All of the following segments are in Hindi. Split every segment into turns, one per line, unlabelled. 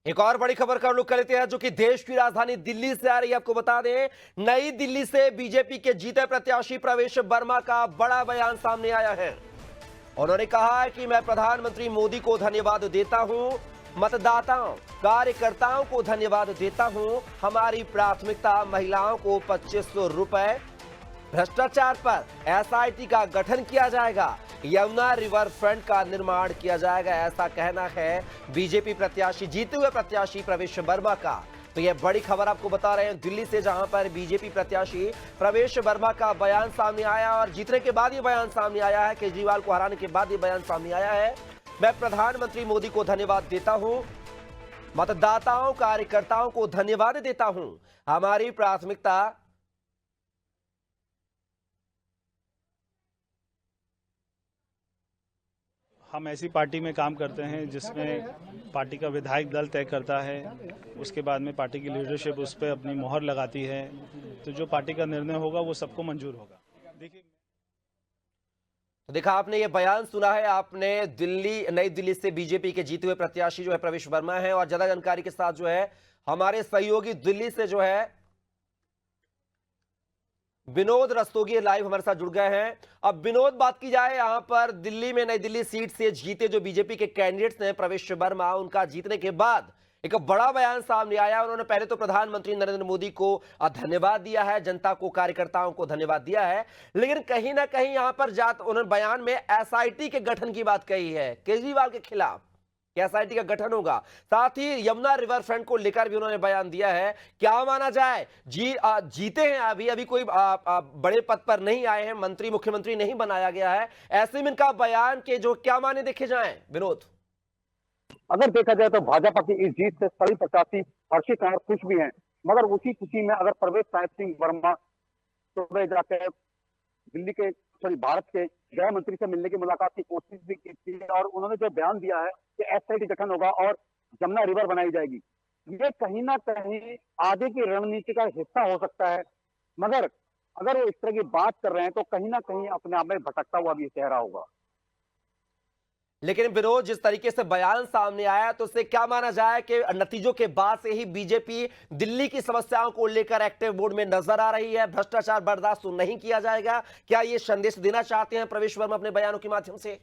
एक और बड़ी खबर का रुख कर लेते हैं जो कि देश की राजधानी दिल्ली से आ रही है। आपको बता दें, नई दिल्ली से बीजेपी के जीते प्रत्याशी प्रवेश वर्मा का बड़ा बयान सामने आया है। उन्होंने कहा है कि मैं प्रधानमंत्री मोदी को धन्यवाद देता हूं, मतदाताओं कार्यकर्ताओं को धन्यवाद देता हूं। हमारी प्राथमिकता महिलाओं को 2500 रुपए, भ्रष्टाचार पर एसआईटी का गठन किया जाएगा, यमुना रिवर फ्रंट का निर्माण किया जाएगा, ऐसा कहना है बीजेपी प्रत्याशी, जीते हुए प्रत्याशी प्रवेश वर्मा का। तो यह बड़ी खबर आपको बता रहे हैं दिल्ली से, जहां पर बीजेपी प्रत्याशी प्रवेश वर्मा का बयान सामने आया और जीतने के बाद ये बयान सामने आया है, केजरीवाल को हराने के बाद ये बयान सामने आया है। मैं प्रधानमंत्री मोदी को धन्यवाद देता हूं, मतदाताओं कार्यकर्ताओं को धन्यवाद देता हूं। हमारी प्राथमिकता
हम ऐसी पार्टी में काम करते हैं जिसमें पार्टी का विधायक दल तय करता है, उसके बाद में पार्टी की लीडरशिप उस पर अपनी मोहर लगाती है। तो जो पार्टी का निर्णय होगा वो सबको मंजूर होगा। देखिए,
देखा आपने ये बयान सुना है आपने। नई दिल्ली से बीजेपी के जीते हुए प्रत्याशी जो है प्रवेश वर्मा है, और ज्यादा जानकारी के साथ जो है हमारे सहयोगी दिल्ली से जो है विनोद रस्तोगी लाइव हमारे साथ जुड़ गए हैं। अब विनोद, बात की जाए यहां पर दिल्ली में नई दिल्ली सीट से जीते जो बीजेपी के कैंडिडेट्स हैं प्रवेश वर्मा, उनका जीतने के बाद एक बड़ा बयान सामने आया। उन्होंने पहले तो प्रधानमंत्री नरेंद्र मोदी को धन्यवाद दिया है, जनता को कार्यकर्ताओं को धन्यवाद दिया है, लेकिन कहीं ना कहीं यहां पर उन्होंने बयान में एसआईटी के गठन की बात कही है केजरीवाल के खिलाफ। एसआईटी का गठन होगा, साथ ही यमुना रिवर फ्रंट को लेकर भी उन्होंने बयान दिया है। क्या माना जाए, जीते हैं अभी कोई बड़े पद पर नहीं आए हैं, मंत्री मुख्यमंत्री नहीं बनाया गया है, ऐसे में इनका बयान के जो क्या माने देखे जाएं विनोद?
अगर देखा जाए तो भाजपा की इस जीत से सभी प्रत्याशी हर्षित और खुश भी हैं, मगर उसी खुशी में अगर प्रवेश साहिब सिंह वर्मा सुबह जाकर दिल्ली के भारत के गृह मंत्री से मिलने की मुलाकात की कोशिश भी की थी, और उन्होंने जो बयान दिया है कि एसआईटी गठन होगा और जमुना रिवर बनाई जाएगी, ये कहीं ना कहीं आगे की रणनीति का हिस्सा हो सकता है। मगर अगर वो इस तरह की बात कर रहे हैं तो कहीं ना कहीं अपने आप में भटकता हुआ भी चेहरा होगा।
लेकिन विरोध जिस तरीके से बयान सामने आया, तो उससे क्या माना जाए कि नतीजों के बाद से ही बीजेपी दिल्ली की समस्याओं को लेकर एक्टिव मोड में नजर आ रही है, भ्रष्टाचार बर्दाश्त नहीं किया जाएगा? क्या ये संदेश देना चाहते हैं प्रवेश वर्मा अपने बयानों के माध्यम से?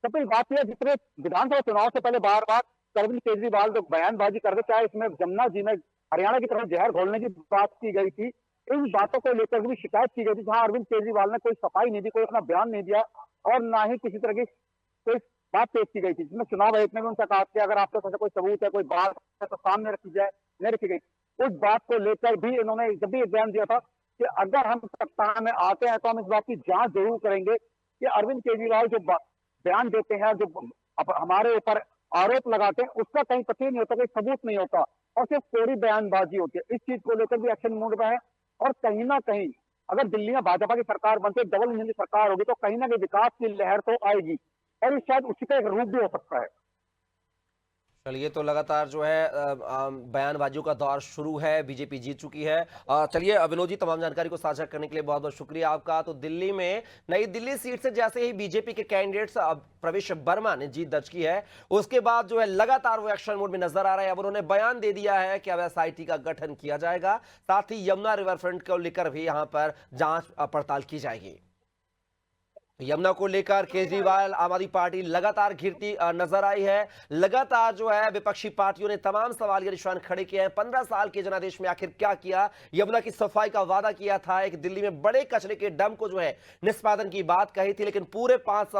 सबसे बात यह, जितने विधानसभा चुनाव से पहले बार बार अरविंद केजरीवाल जो बयानबाजी कर रहे, चाहे इसमें जमुना जी में हरियाणा की तरफ जहर घोलने की बात की गई थी, इन बातों को लेकर भी शिकायत की गई थी, जहां अरविंद केजरीवाल ने कोई सफाई नहीं दी, कोई अपना बयान नहीं दिया और ना ही किसी तरह की कोई बात पेश की गई थी, जिसमें चुनाव आयोग ने भी उनसे कहा कि अगर आपके पास कोई सबूत है, कोई बात है तो सामने रखी जाए, नहीं रखी गई। उस बात को लेकर भी इन्होंने जब भी बयान दिया था कि अगर हम सत्ता में आते हैं तो हम इस बात की जांच जरूर करेंगे कि अरविंद केजरीवाल जो बयान देते हैं, जो हमारे ऊपर आरोप लगाते हैं, उसका कहीं पता नहीं होता, कोई सबूत नहीं होता और सिर्फ पूरी बयानबाजी होती है। इस चीज को लेकर भी एक्शन मोड में है, और कहीं ना कहीं अगर दिल्ली में भाजपा की सरकार बनते, डबल इंजन की सरकार होगी, तो कहीं ना कहीं विकास की लहर तो आएगी और ये शायद उसी का एक रूप भी हो सकता है।
चलिए, तो लगातार जो है बयानबाजियों का दौर शुरू है, बीजेपी जीत चुकी है। चलिए विनोद जी, तमाम जानकारी को साझा करने के लिए बहुत बहुत शुक्रिया आपका। तो दिल्ली में नई दिल्ली सीट से जैसे ही बीजेपी के कैंडिडेट्स प्रवेश वर्मा ने जीत दर्ज की है, उसके बाद जो है लगातार वो एक्शन मोड में नजर आ रहा है। अब उन्होंने बयान दे दिया है कि अब एसआईटी का गठन किया जाएगा, साथ ही यमुना रिवर फ्रंट को लेकर भी यहाँ पर जांच पड़ताल की जाएगी। यमुना को लेकर केजरीवाल आम आदमी पार्टी लगातार घिरती नजर आई है। लगातार जो है विपक्षी पार्टियों ने तमाम सवाल के निशान खड़े किए हैं। 15 साल के जनादेश में आखिर क्या किया? यमुना की सफाई का वादा किया था, एक दिल्ली में बड़े कचरे के डंप को जो है निष्पादन की बात कही थी, लेकिन पूरे 5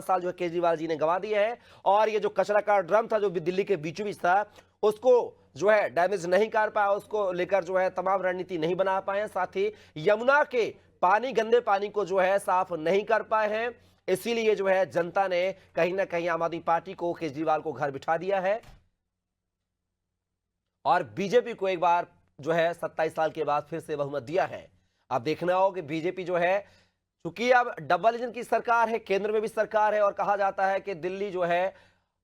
साल जो है केजरीवाल जी ने गंवा दिए हैं। और ये जो कचरा का ड्रम था जो दिल्ली के बीचों बीच था, उसको जो है डैमेज नहीं कर पाया, उसको लेकर जो है तमाम रणनीति नहीं बना पाए। साथ ही यमुना के गंदे पानी को जो है साफ नहीं कर पाए हैं। इसीलिए जो है जनता ने कहीं ना कहीं आम आदमी पार्टी को, केजरीवाल को घर बिठा दिया है और बीजेपी को एक बार जो है 27 साल के बाद फिर से बहुमत दिया है। अब देखना हो कि बीजेपी जो है, चूंकि अब डबल इंजन की सरकार है, केंद्र में भी सरकार है, और कहा जाता है कि दिल्ली जो है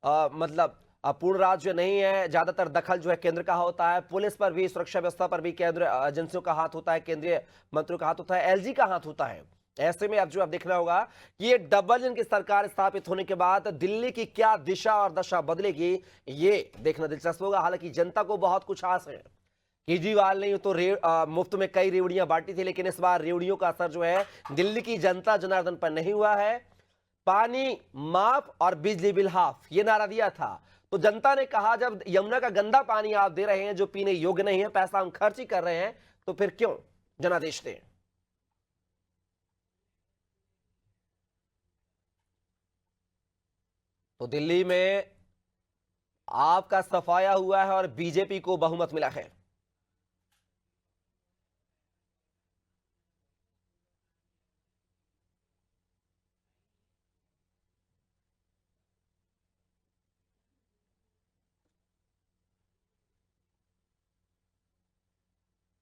मतलब पूर्ण राज्य नहीं है, ज्यादातर दखल जो है केंद्र का होता है। पुलिस पर भी, सुरक्षा व्यवस्था पर भी केंद्र एजेंसियों का हाथ होता है, केंद्रीय मंत्रियों का हाथ होता है, एलजी का हाथ होता है। ऐसे में अब जो अब देखना होगा कि ये डबल इंजन की सरकार स्थापित होने के बाद दिल्ली की क्या दिशा और दशा बदलेगी, ये देखना दिलचस्प होगा। हालांकि जनता को बहुत कुछ आस है। केजरीवाल ने तो मुफ्त में कई रेवड़ियां बांटी थी, लेकिन इस बार रेवड़ियों का असर जो है दिल्ली की जनता जनार्दन पर नहीं हुआ है। पानी माफ और बिजली बिल हाफ, ये नारा दिया था, तो जनता ने कहा जब यमुना का गंदा पानी आप दे रहे हैं जो पीने योग्य नहीं है, पैसा हम खर्च ही कर रहे हैं, तो फिर क्यों जनादेश दें। तो दिल्ली में आपका सफाया हुआ है और बीजेपी को बहुमत मिला है।